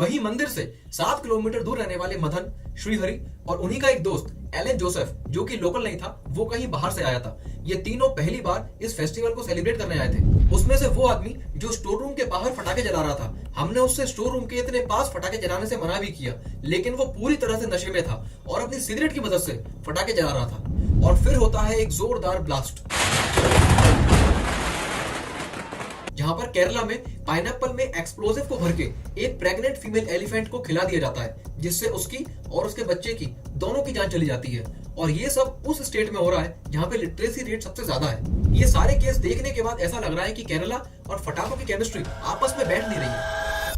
वही मंदिर से 7 किलोमीटर दूर रहने वाले मदन, श्रीहरि और उन्हीं का एक दोस्त एलन जोसेफ, जो कि लोकल नहीं था, वो कहीं बाहर से आया था। ये तीनों पहली बार इस फेस्टिवल को सेलिब्रेट करने आए थे। उसमें से वो आदमी जो स्टोर रूम के बाहर फटाके जला रहा था, हमने उससे स्टोर रूम के इतने पास फटाके जलाने से मना भी किया, लेकिन वो पूरी तरह से नशे में था और अपनी सिगरेट की मदद से फटाके जला रहा था। और फिर होता है एक जोरदार ब्लास्ट, जहां पर केरला में पाइनएप्पल में एक्सप्लोजिव को भर के एक प्रेग्नेंट फीमेल एलिफेंट को खिला दिया जाता है, जिससे उसकी और उसके बच्चे की दोनों की जान चली जाती है। और ये सब उस स्टेट में हो रहा है जहां पे लिटरेसी रेट सबसे ज्यादा है। ये सारे केस देखने के बाद ऐसा लग रहा है कि केरला और फटाकों की केमिस्ट्री आपस में बैठ नहीं रही है।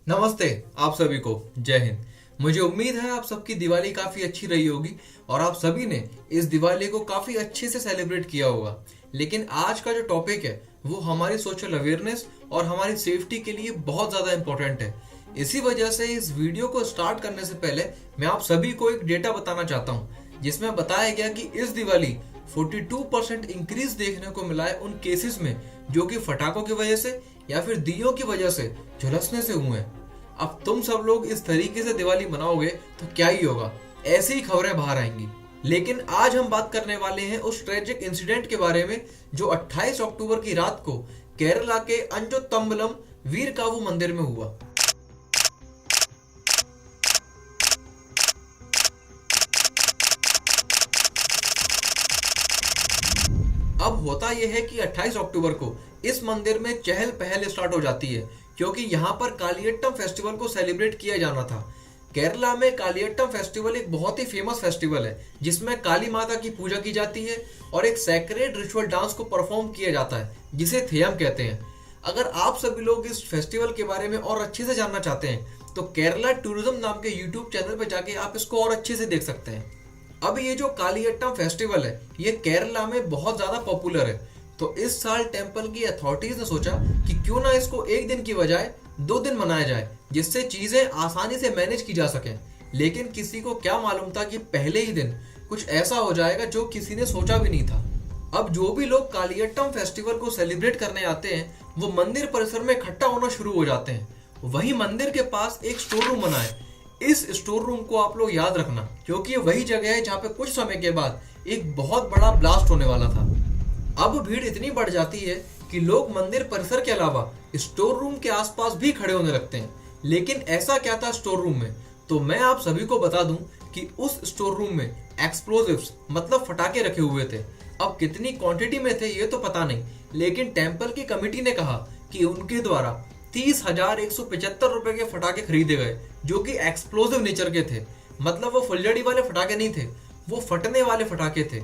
नमस्ते आप सभी को, जय हिंद। मुझे उम्मीद है आप सबकी दिवाली काफी अच्छी रही होगी और आप सभी ने इस दिवाली को काफी अच्छे से सेलिब्रेट किया होगा। लेकिन आज का जो टॉपिक है वो हमारी सोशल अवेयरनेस और हमारी सेफ्टी के लिए बहुत ज्यादा इंपॉर्टेंट है। इसी वजह से इस वीडियो को स्टार्ट करने से पहले मैं आप सभी को एक डेटा बताना चाहता हूं, जिसमें बताया गया कि इस दिवाली 42% इंक्रीज देखने को मिला है उन केसेस में जो कि फटाकों की वजह से या फिर दियों की वजह से झुलसने से हुए हैं। अब तुम सब लोग इस तरीके से दिवाली मनाओगे तो क्या ही होगा, ऐसी ही खबरें बाहर आएंगी। लेकिन आज हम बात करने वाले हैं उस ट्रेजिक इंसिडेंट के बारे में जो 28 अक्टूबर की रात को केरला के अंजोतम्बलम वीरकावु मंदिर में हुआ। अब होता यह है कि 28 अक्टूबर को इस मंदिर में चहल पहल स्टार्ट हो जाती है, क्योंकि यहाँ पर कालियट्टम फेस्टिवल को सेलिब्रेट किया जाना था। केरला में कालियट्टम फेस्टिवल एक बहुत ही फेमस फेस्टिवल है, जिसमें काली माता की पूजा की जाती है और एक सैक्रेड रिचुअल डांस को परफॉर्म किया जाता है, जिसे थेयम कहते हैं। अगर आप सभी लोग इस फेस्टिवल के बारे में और अच्छे से जानना चाहते हैं तो केरला टूरिज्म नाम के यूट्यूब चैनल पर जाके आप इसको और अच्छे से देख सकते हैं। अब ये जो कालियट्टम फेस्टिवल है ये केरला में बहुत ज्यादा पॉपुलर है, तो इस साल टेम्पल की अथॉरिटीज ने सोचा कि क्यों ना इसको एक दिन की बजाय 2 दिन मनाया जाए, जिससे चीजें आसानी से मैनेज की जा सकें। लेकिन किसी को क्या मालूम था कि पहले ही दिन कुछ ऐसा हो जाएगा जो किसी ने सोचा भी नहीं था। अब जो भी लोग कालियट्टम फेस्टिवल को सेलिब्रेट करने आते हैं वो मंदिर परिसर में इकट्ठा होना शुरू हो जाते हैं। वही मंदिर के पास एक स्टोर रूम बना है। इस स्टोर रूम को आप लोग याद रखना, क्योंकि ये वही जगह है जहाँ पे कुछ समय के बाद एक बहुत बड़ा ब्लास्ट होने वाला था। अब भीड़ इतनी बढ़ जाती है कि लोग मंदिर परिसर के अलावा स्टोर रूम के आसपास भी खड़े होने लगते हैं। लेकिन ऐसा क्या था स्टोर रूम में, तो मैं आप सभी को बता दूं कि उस स्टोर रूम में एक्सप्लोजिव्स मतलब फटाके रखे हुए थे। अब कितनी क्वांटिटी में थे ये तो पता नहीं, लेकिन टेम्पल की कमेटी ने कहा कि उनके द्वारा 30,175 रुपए के फटाके खरीदे गए, जो कि एक्सप्लोजिव नेचर के थे। मतलब वो फुलझड़ी वाले फटाके नहीं थे, वो फटने वाले फटाके थे।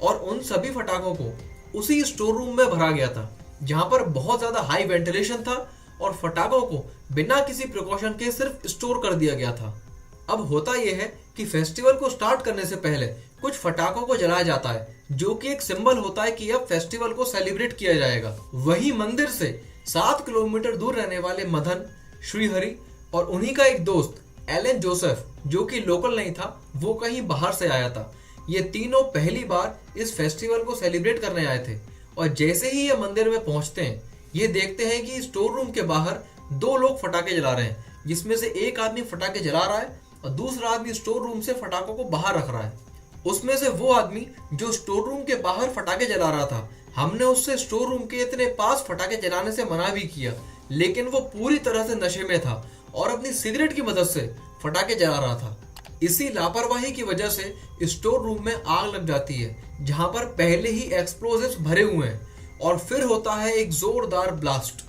और उन सभी फटाकों को उसी स्टोर रूम में भरा गया था, जहां पर बहुत ज्यादा हाई वेंटिलेशन था और फटाकों को बिना किसी प्रिकॉशन के सिर्फ स्टोर कर दिया गया था। अब होता यह है कि फेस्टिवल को स्टार्ट करने से पहले कुछ फटाकों को जलाया जाता है, जो कि एक सिंबल होता है कि अब फेस्टिवल को सेलिब्रेट किया जाएगा। वही मंदिर से 7 किलोमीटर दूर रहने वाले मदन, श्रीहरि और उन्हीं का एक दोस्त एलन जोसेफ, जो कि लोकल नहीं था, वो कहीं बाहर से आया था। ये तीनों पहली बार इस फेस्टिवल को सेलिब्रेट करने आए थे और जैसे ही ये मंदिर में पहुंचते हैं ये देखते हैं कि स्टोर रूम के बाहर 2 लोग फटाके जला रहे हैं, जिसमें से एक आदमी फटाके जला रहा है और दूसरा आदमी स्टोर रूम से फटाकों को बाहर रख रहा है। उसमें से वो आदमी जो स्टोर रूम के बाहर फटाके जला रहा था, हमने उससे स्टोर रूम के इतने पास फटाके जलाने से मना भी किया, लेकिन वो पूरी तरह से नशे में था और अपनी सिगरेट की मदद से फटाके जला रहा था। इसी लापरवाही की वजह से स्टोर रूम में आग लग जाती है, जहां पर पहले ही एक्सप्लोजिव्स भरे हुए हैं। और फिर होता है एक जोरदार ब्लास्ट।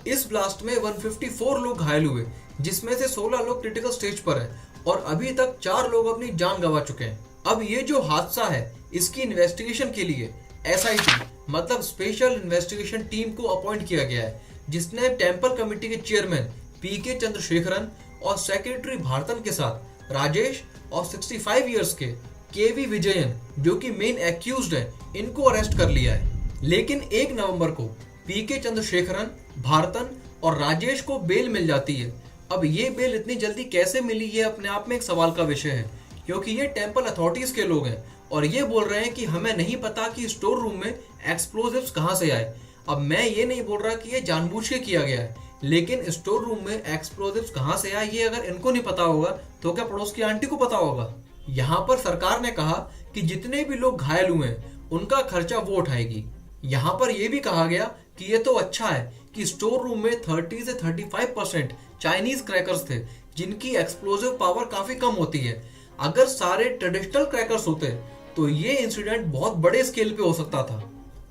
इस ब्लास्ट में 154 लोग घायल हुए, जिसमें से 16 लोग क्रिटिकल स्टेज पर हैं और अभी तक 4 लोग अपनी जान गंवा चुके हैं। अब ये जो हादसा है इसकी इन्वेस्टिगेशन के लिए SIT मतलब स्पेशल इन्वेस्टिगेशन टीम को अपॉइंट किया गया है, जिसने टेम्पल कमेटी के चेयरमैन PK चंद्रशेखरन और सेक्रेटरी भारतन के साथ राजेश और 65 इयर्स के KV विजयन, जो कि मेन एक्यूज्ड है, इनको अरेस्ट कर लिया है। लेकिन 1 नवंबर को PK चंद्रशेखरन, भारतन और राजेश को बेल मिल जाती है। अब ये बेल इतनी जल्दी कैसे मिली ये अपने आप में एक सवाल का विषय है, क्योंकि ये टेम्पल अथॉरिटीज के लोग हैं और ये बोल रहे हैं कि हमें नहीं पता कि स्टोर रूम में एक्सप्लोजिव्स कहाँ से आए। अब मैं ये नहीं बोल रहा कि ये जानबूझ के किया गया है, लेकिन स्टोर रूम में एक्सप्लोजिव्स कहाँ से आए ये अगर इनको नहीं पता होगा तो क्या पड़ोस की आंटी को पता होगा। यहाँ पर सरकार ने कहा कि जितने भी लोग घायल हुए उनका खर्चा वो उठाएगी। यहाँ पर यह भी कहा गया कि ये तो अच्छा है कि स्टोर रूम में 30 से 35% चाइनीज क्रैकर्स थे जिनकी एक्सप्लोजिव पावर काफी कम होती है। अगर सारे ट्रेडिशनल क्रैकर्स होते तो ये इंसिडेंट बहुत बड़े स्केल पे हो सकता था।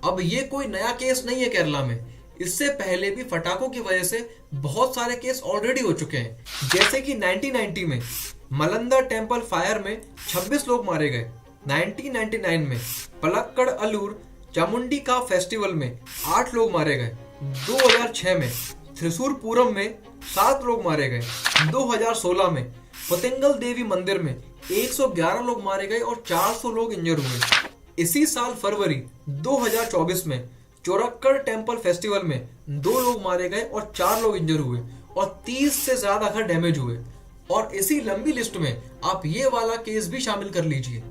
अब ये कोई नया केस नहीं है केरला में, इससे पहले भी पटाखों की वजह से बहुत सारे केस ऑलरेडी हो चुके हैं। जैसे कि 1990 में मलंदा टेम्पल फायर में 26 लोग मारे गए, 1999 में पलक्कड़ अलूर चामुंडी का फेस्टिवल में 8 लोग मारे गए, 2006 में थ्रिसुर पूरम में 7 लोग मारे गए, 2016 में पतंगल देवी मंदिर में 111 लोग मारे गए और 400 लोग इंजर हुए। इसी साल फरवरी 2024 में चोरक्कड़ टेम्पल फेस्टिवल में 2 लोग मारे गए और 4 लोग इंजर हुए और 30 से ज्यादा घर डैमेज हुए। और इसी लंबी लिस्ट में आप ये वाला केस भी शामिल कर लीजिए।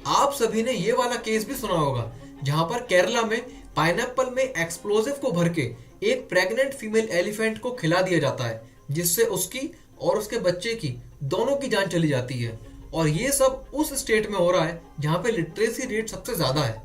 आप सभी ने ये वाला केस भी सुना होगा जहां पर केरला में पाइनएप्पल में एक्सप्लोजिव को भर के एक प्रेग्नेंट फीमेल एलिफेंट को खिला दिया जाता है, जिससे उसकी और उसके बच्चे की दोनों की जान चली जाती है। और ये सब उस स्टेट में हो रहा है जहां पे लिटरेसी रेट सबसे ज्यादा है।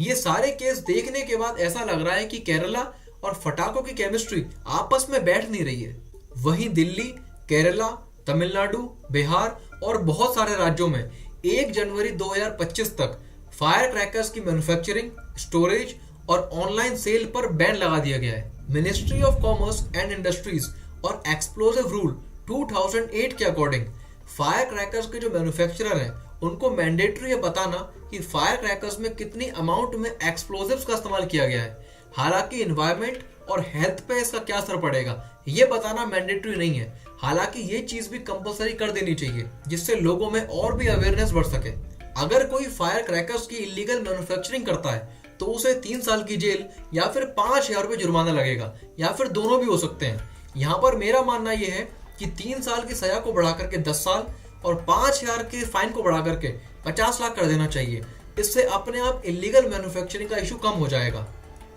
ये सारे केस देखने के बाद ऐसा लग रहा है कि केरला और पटाखों की केमिस्ट्री आपस में बैठ नहीं रही है। वहीं दिल्ली, केरला, तमिलनाडु, बिहार और बहुत सारे राज्यों में 1 जनवरी 2025 तक फायर क्रैकर्स की मैन्युफैक्चरिंग, स्टोरेज और ऑनलाइन सेल पर बैन लगा दिया गया है। Ministry of commerce and industries और एक्सप्लोजिव रूल 2008 के अकॉर्डिंग फायर क्रैकर्स के जो मैन्युफैक्चरर हैं उनको मैंडेटरी है बताना कि फायर क्रैकर्स में कितनी अमाउंट में एक्सप्लोजिव्स का इस्तेमाल किया गया है। हालांकि इन्वायरमेंट और हेल्थ पे इसका क्या असर पड़ेगा ये बताना मैंडेटरी नहीं है। हालांकि ये चीज भी कंपलसरी कर देनी चाहिए जिससे लोगों में और भी अवेयरनेस बढ़ सके। अगर कोई फायर क्रैकर्स की इलीगल मैन्युफैक्चरिंग करता है तो उसे 3 साल की जेल या फिर 5,000 रुपए जुर्माना लगेगा, या फिर दोनों भी हो सकते हैं। यहाँ पर मेरा मानना यह है कि 3 साल की सजा को बढ़ा करके 10 साल और 5,000 के फाइन को बढ़ा करके 50 लाख कर देना चाहिए। इससे अपने आप इलीगल मैन्युफैक्चरिंग का इशू कम हो जाएगा।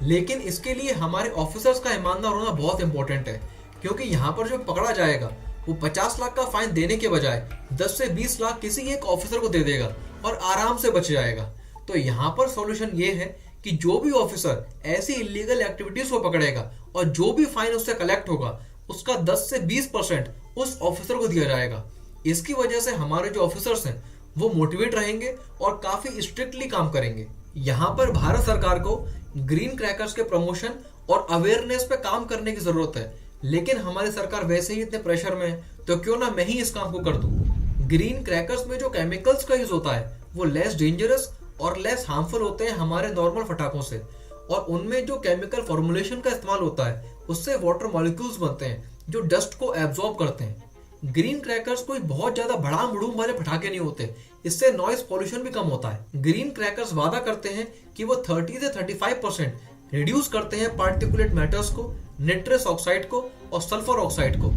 लेकिन इसके लिए हमारे ऑफिसर्स का ईमानदार होना बहुत इंपॉर्टेंट है, क्योंकि यहाँ पर जो पकड़ा जाएगा वो 50 लाख का फाइन देने के बजाय 10 से 20 लाख किसी एक ऑफिसर को दे देगा और आराम से बच जाएगा। तो यहाँ पर सॉल्यूशन ये है कि जो भी ऑफिसर ऐसी इलीगल एक्टिविटीज को पकड़ेगा और जो भी फाइन उससे कलेक्ट होगा उसका 10 से 20% उस ऑफिसर को दिया जाएगा। इसकी वजह से हमारे जो ऑफिसर्स हैं वो मोटिवेट रहेंगे और काफी स्ट्रिक्टली काम करेंगे। यहाँ पर भारत सरकार को ग्रीन क्रैकर्स के प्रमोशन और अवेयरनेस पे काम करने की जरूरत है, लेकिन हमारी सरकार वैसे ही इतने प्रेशर में है तो क्यों ना मैं ही इस काम को कर दूं। ग्रीन क्रैकर्स में जो केमिकल्स का यूज होता है वो लेस डेंजरस और लेस हार्मफुल होते हैं हमारे नॉर्मल पटाखों से, और उनमें जो केमिकल फॉर्मुलेशन का इस्तेमाल होता है उससे वाटर मॉलिक्यूल्स बनते हैं जो डस्ट को एब्जॉर्ब करते हैं। ग्रीन क्रैकर्स कोई बहुत ज्यादा भड़ाम भड़ूम वाले पटाखे नहीं होते, इससे नॉइज पॉल्यूशन भी कम होता है। ग्रीन क्रैकर्स वादा करते हैं कि वो 30 से 35% रिड्यूस करते हैं पार्टिकुलेट मैटर्स को, निट्रस ऑक्साइड को और सल्फर ऑक्साइड को।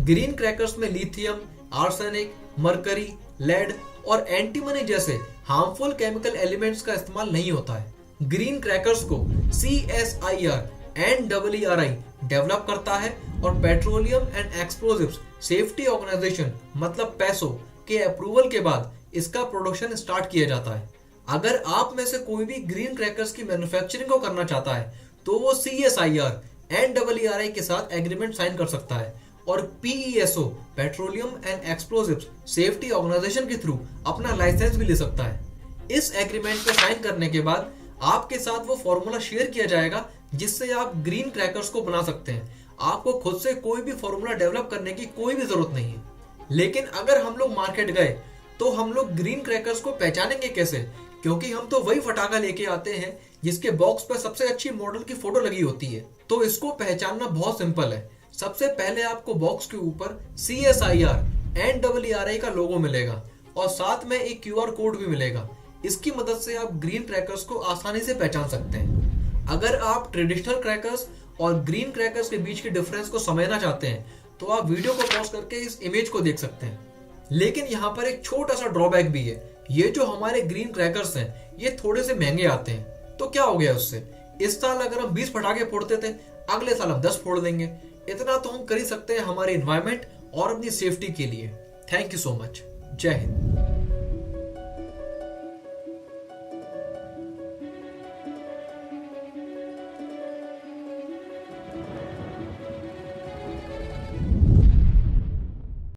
ग्रीन क्रैकर्स में लिथियम, आर्सेनिक, मरकरी, लेड और एंटीमनी जैसे हार्मफुल केमिकल एलिमेंट्स का इस्तेमाल नहीं होता है। ग्रीन क्रैकर्स को CSIR एंड EERI डेवलप करता है और petroleum and explosives safety organisation मतलब पैसो के अप्रूवल के बाद इसका प्रोडक्शन स्टार्ट किया जाता है। अगर आप में से कोई भी ग्रीन क्रैकर्स की मैन्युफैक्चरिंग को करना चाहता है तो वो CSIR एंड EERI के साथ एग्रीमेंट साइन कर सकता है और PESO petroleum and explosives safety organisation के थ्रू अपना लाइसेंस भी ले सकता है। इस एग्रीमेंट पे साइन करने के बाद आपके साथ वो फॉर्मूला शेयर किया जाएगा जिससे आप ग्रीन क्रैकर्स को बना सकते हैं। आपको खुद से कोई भी फॉर्मूला डेवलप करने की कोई भी जरूरत नहीं है। लेकिन अगर हम लोग मार्केट गए तो हम लोग ग्रीन क्रैकर्स को पहचानेंगे कैसे, क्योंकि हम तो वही फटाखा लेके आते हैं जिसके बॉक्स पर सबसे अच्छी मॉडल की फोटो लगी होती है। तो इसको पहचानना बहुत सिंपल है। सबसे पहले आपको बॉक्स के ऊपर CSIR एंड EERI का लोगो मिलेगा और साथ में एक QR कोड भी मिलेगा। इसकी मदद से आप ग्रीन क्रैकर्स को आसानी से पहचान सकते हैं। अगर आप ट्रेडिशनल क्रैकर्स और ग्रीन क्रैकर्स के बीच के डिफरेंस को समझना चाहते हैं तो आप वीडियो को पॉज करके इस इमेज को देख सकते हैं। लेकिन यहाँ पर एक छोटा सा ड्रॉबैक भी है ये जो हमारे ग्रीन क्रैकर्स हैं ये थोड़े से महंगे आते हैं, तो क्या हो गया उससे? इस साल अगर हम 20 पटाखे फोड़ते थे, अगले साल हम 10 फोड़ देंगे। इतना तो हम कर ही सकते हैं हमारे इन्वायरमेंट और अपनी सेफ्टी के लिए। Thank you so much. जय हिंद।